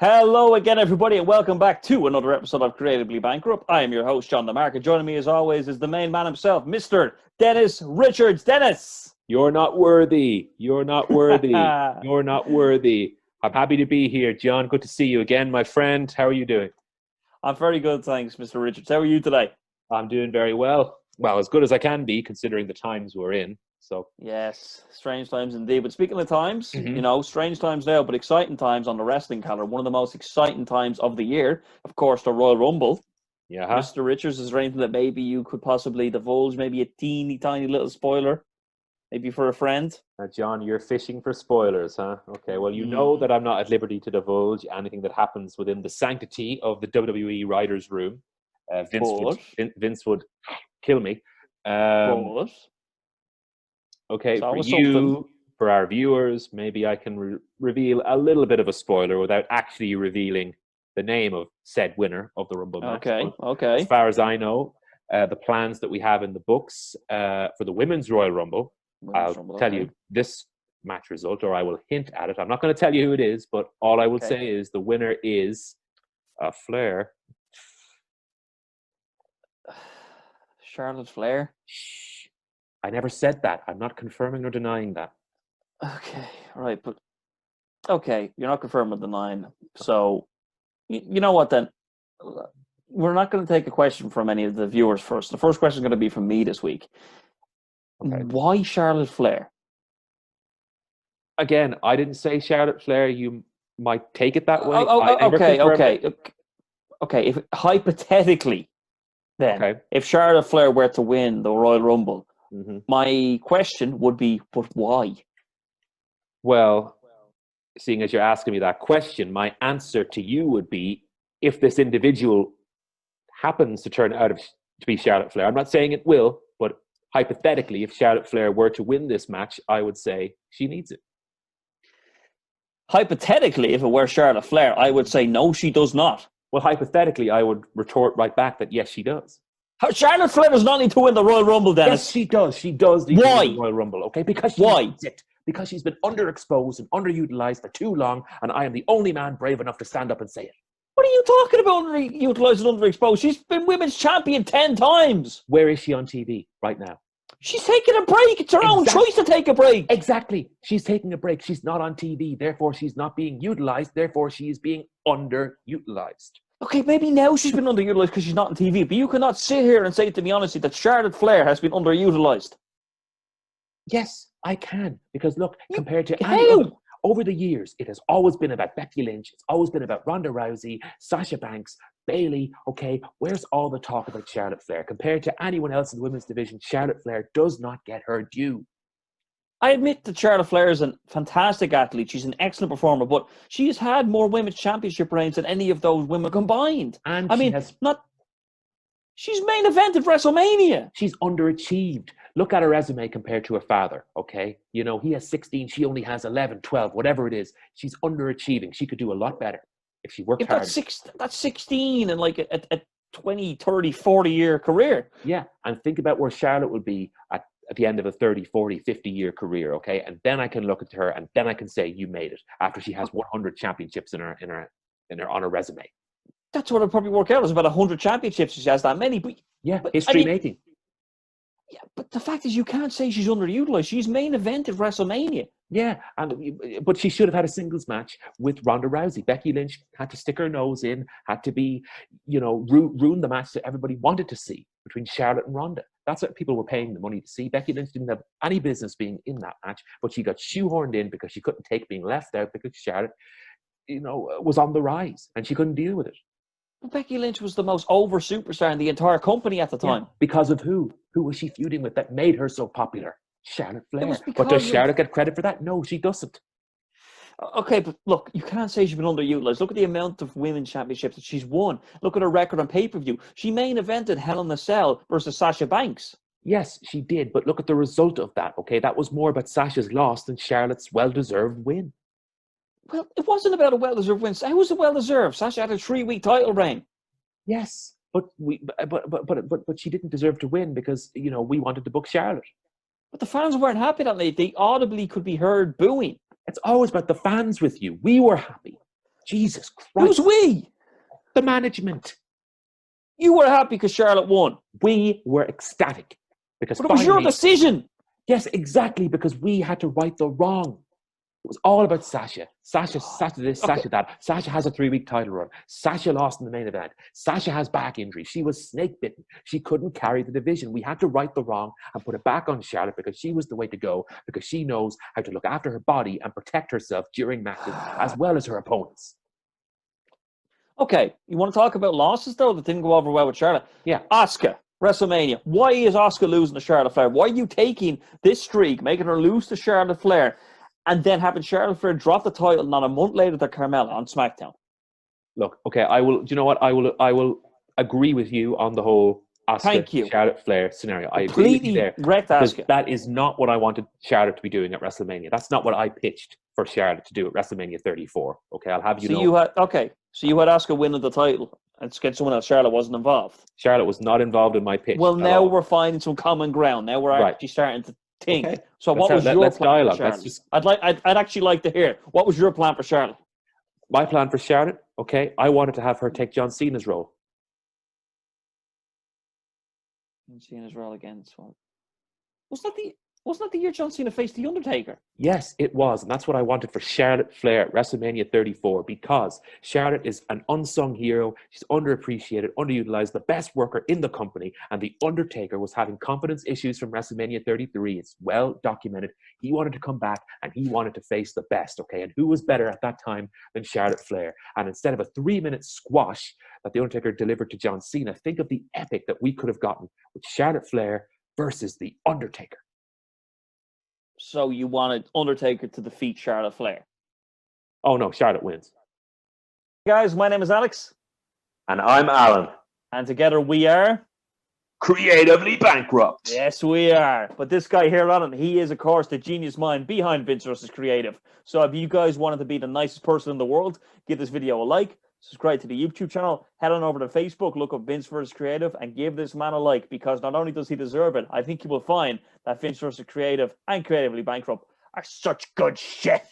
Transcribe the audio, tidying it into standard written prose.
Hello again, everybody, and welcome back to another episode of Creatively Bankrupt. I am your host, John the Market. Joining me, as always, is the main man himself, Mr. Dennis Richards. Dennis! You're not worthy. You're not worthy. You're not worthy. I'm happy to be here, John. Good to see you again, my friend. How are you doing? I'm very good, thanks, Mr. Richards. How are you today? I'm doing very well. Well, as good as I can be, considering the times we're in. So, Yes, strange times indeed. But speaking of times, Mhm. strange times now, but exciting times on the wrestling calendar. One of the most exciting times of the year, of course, the Royal Rumble. Yeah. Mr. Richards, is there anything that maybe you could possibly divulge? Maybe a teeny tiny little spoiler? Maybe for a friend? John, you're fishing for spoilers, huh? Okay, well, you know that I'm not at liberty to divulge anything that happens within the sanctity of the WWE writers' room. But, Vince would kill me. but, Okay, it's for always something. you, for our viewers, maybe I can reveal a little bit of a spoiler without actually revealing the name of said winner of the Rumble match. Okay, But as okay. far as I know, the plans that we have in the books for the Women's Royal Rumble, Women's I'll Rumble, tell okay. you this match result, or I will hint at it. I'm not going to tell you who it is, but all I will Okay. say is the winner is Flair. Charlotte Flair. Shh. I never said that. I'm not confirming or denying that. Okay, right, but okay, you're not confirming the nine. So, you know what then? We're not going to take a question from any of the viewers first. The first question is going to be from me this week. Okay. Why Charlotte Flair? Again, I didn't say Charlotte Flair. You might take it that way. I Oh, never confirmed it. okay. If hypothetically, then, Okay. if Charlotte Flair were to win the Royal Rumble, hmm my question would be, but why? Well, seeing as you're asking me that question, my answer to you would be if this individual happens to turn out to be Charlotte Flair. I'm not saying it will, but hypothetically, if Charlotte Flair were to win this match, I would say she needs it. Hypothetically, if it were Charlotte Flair, I would say no, she does not. Well, hypothetically, I would retort right back that yes, she does. Charlotte Flair does not need to win the Royal Rumble, Dennis. Yes, she does. She does need to Why? win the Royal Rumble, okay? Because she needs it. Because she's been underexposed and underutilized for too long, and I am the only man brave enough to stand up and say it. What are you talking about, underutilized and underexposed? She's been women's champion 10 times. Where is she on TV right now? She's taking a break. It's her own choice to take a break. Exactly. She's taking a break. She's not on TV. Therefore, she's not being utilized. Therefore, she is being underutilized. Okay, maybe now she's been underutilized because she's not on TV, but you cannot sit here and say to me honestly that Charlotte Flair has been underutilized. Yes, I can. Because look, compared to How? any other, over the years, it has always been about Becky Lynch. It's always been about Ronda Rousey, Sasha Banks, Bayley. Okay, where's all the talk about Charlotte Flair? Compared to anyone else in the women's division, Charlotte Flair does not get her due. I admit that Charlotte Flair is a fantastic athlete. She's an excellent performer, but she has had more women's championship reigns than any of those women combined. And she's main event at WrestleMania. She's underachieved. Look at her resume compared to her father, okay? You know, he has 16, she only has 11, 12, whatever it is. She's underachieving. She could do a lot better if she worked hard. That's 16 and like a 20, 30, 40-year career. Yeah, and think about where Charlotte would be at the end of a 30, 40, 50-year career, okay? And then I can look at her and then I can say you made it after she has 100 championships on her resume. That's what it'll probably work out. It's about 100 championships. She has that many. But history making. Yeah, but the fact is you can't say she's underutilized. She's main event at WrestleMania. Yeah, but she should have had a singles match with Ronda Rousey. Becky Lynch had to stick her nose in, had to be, ruin the match that everybody wanted to see between Charlotte and Ronda. That's what people were paying the money to see. Becky Lynch didn't have any business being in that match, but she got shoehorned in because she couldn't take being left out because Charlotte, was on the rise and she couldn't deal with it. But Becky Lynch was the most over superstar in the entire company at the time. Yeah, because of who? Who was she feuding with that made her so popular? Charlotte Flair. But does Charlotte get credit for that? No, she doesn't. Okay, but look, you can't say she's been underutilized. Look at the amount of women's championships that she's won. Look at her record on pay-per-view. She main evented Hell in a Cell versus Sasha Banks. Yes, she did, but look at the result of that, okay? That was more about Sasha's loss than Charlotte's well-deserved win. Well, it wasn't about a well-deserved win. How was it well-deserved? Sasha had a 3-week title reign. Yes, but she didn't deserve to win because, we wanted to book Charlotte. But the fans weren't happy that night. They audibly could be heard booing. It's always about the fans with you. We were happy. Jesus Who's Christ. we? The management. You were happy because Charlotte won. We were ecstatic because But it was your finally, decision. yes, exactly, because we had to right the wrong. It was all about Sasha. Sasha this, Sasha that. Sasha has a 3-week title run. Sasha lost in the main event. Sasha has back injury. She was snake bitten. She couldn't carry the division. We had to right the wrong and put it back on Charlotte because she was the way to go, because she knows how to look after her body and protect herself during matches as well as her opponents. Okay, you want to talk about losses, though, that didn't go over well with Charlotte? Yeah. Asuka, WrestleMania. Why is Asuka losing to Charlotte Flair? Why are you taking this streak, making her lose to Charlotte Flair, and then having Charlotte Flair drop the title not a month later to Carmella on SmackDown? Look, okay, I will. Do you know what? I will agree with you on the whole Thank Asuka you. Charlotte Flair scenario. I agree with you Completely there wrecked because Asuka. that is not what I wanted Charlotte to be doing at WrestleMania. That's not what I pitched for Charlotte to do at WrestleMania 34. Okay, I'll have you know. So you had Asuka winning the title and against someone else. Charlotte wasn't involved. Charlotte was not involved in my pitch. Well, at now all. we're finding some common ground. Now we're Right. actually starting to think. Okay. So what was your let's plan dialogue. for Let's Charlotte? just I'd actually like to hear, what was your plan for Charlotte? my plan for Charlotte. Okay, I wanted to have her take John Cena's role. John Cena's role against what? Wasn't that the year John Cena faced The Undertaker? Yes, it was. And that's what I wanted for Charlotte Flair at WrestleMania 34, because Charlotte is an unsung hero. She's underappreciated, underutilized, the best worker in the company. And The Undertaker was having confidence issues from WrestleMania 33. It's well documented. He wanted to come back and he wanted to face the best, okay? And who was better at that time than Charlotte Flair? And instead of a 3-minute squash that The Undertaker delivered to John Cena, think of the epic that we could have gotten with Charlotte Flair versus The Undertaker. So you wanted Undertaker to defeat Charlotte Flair. Oh no, Charlotte wins. Hey guys, my name is Alex. And I'm Alan. And together we are... Creatively Bankrupt. Yes, we are. But this guy here, Alan, he is, of course, the genius mind behind Vince vs. Creative. So if you guys wanted to be the nicest person in the world, give this video a like, subscribe to the YouTube channel, head on over to Facebook, look up Vince vs. Creative, and give this man a like, because not only does he deserve it, I think you will find that Vince vs. Creative and Creatively Bankrupt are such good shit.